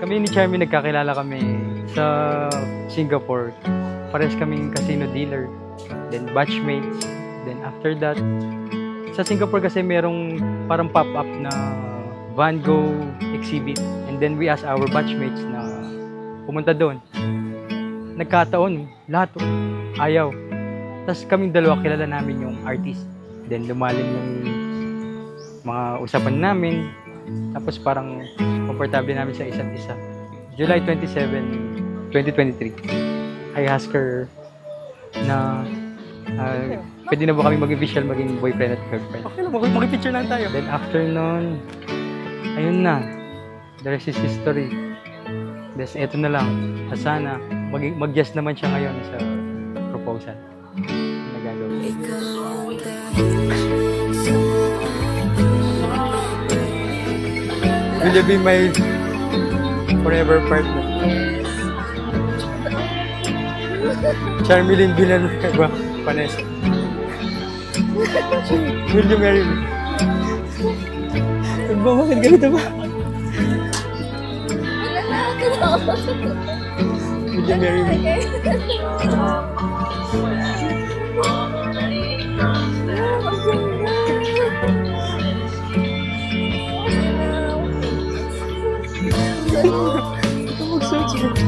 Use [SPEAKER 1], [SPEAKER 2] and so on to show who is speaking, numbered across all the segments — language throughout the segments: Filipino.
[SPEAKER 1] Kami ni Charmy nagkakilala kami sa Singapore. Pares kaming casino dealer. Then batchmates. Then after that, sa Singapore kasi merong parang pop-up na Van Gogh exhibit. And then we asked our batchmates na pumunta doon. Nagkataon, lahat ayaw. Tapos kaming dalawa kilala namin yung artist. Then lumalim yung mga usapan namin. Tapos parang komportable namin sa isa't isa. July 27, 2023, I asked her na pwede na ba kami mag-official maging boyfriend at girlfriend. Okay lang, mag-picture lang tayo. Then after nun, ayun na. The rest is history. Then eto na lang. Sana mag-yes naman siya ngayon sa proposal na gagawin. Will you be my forever partner? Charmilyn Villanueva, Vanessa. Will you marry me? Bakit ganito ba? Will you marry me?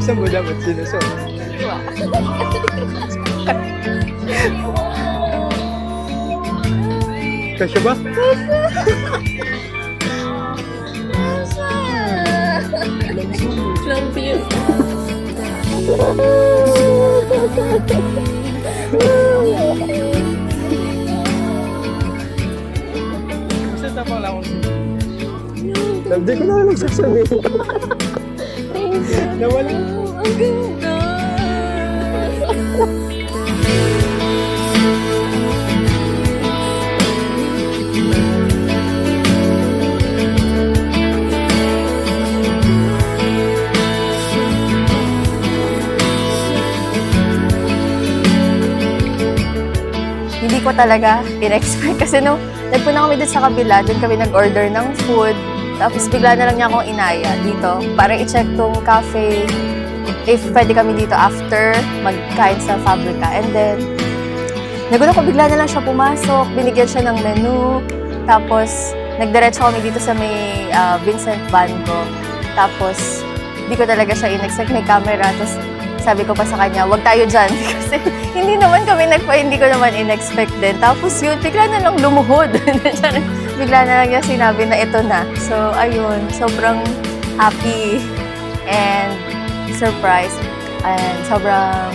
[SPEAKER 1] Saan mo dapat sinusot? Kasya ba?
[SPEAKER 2] Love you.
[SPEAKER 1] Gusto tapang lang akong Hindi ko na lang sasabihin. Nawala.
[SPEAKER 2] Ang ganda. Hindi ko talaga in-expect kasi nung nagpunta kami dito sa kabila, doon kami nag-order ng food. Tapos bigla na lang niya akong inaya dito para i-check tong cafe if pwede kami dito after magkain sa Fabrica. And then, nagulat ko bigla na lang siya pumasok, binigyan siya ng menu. Tapos, nagdiretso kami dito sa may Vincent Van Gogh. Tapos, hindi ko talaga siya in-expect, may camera. Tapos, sabi ko pa sa kanya, wag tayo dyan. Kasi hindi naman kami hindi ko naman in-expect din. Tapos yun, bigla na lang lumuhod. Bigla na lang niya sinabi na ito na. So, ayun, sobrang happy and surprised. And sobrang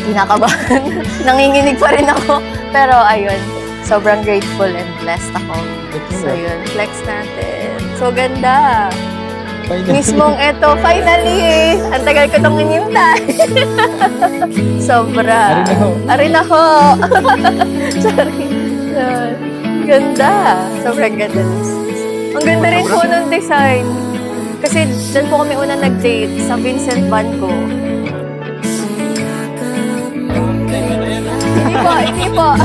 [SPEAKER 2] kinakabahan. Nanginginig pa rin ako. Pero ayun, sobrang grateful and blessed ako. So yun, flex natin. So ganda.
[SPEAKER 1] Finally.
[SPEAKER 2] Mismong ito, finally! Ang tagal ko itong hinintay. Sobra. Arin ako. Sorry. Ganda. Sobrang ganda. Ang ganda rin po ng design. Kasi dyan po kami una nag-date sa Vincent Van Gogh. Hindi po, hindi po.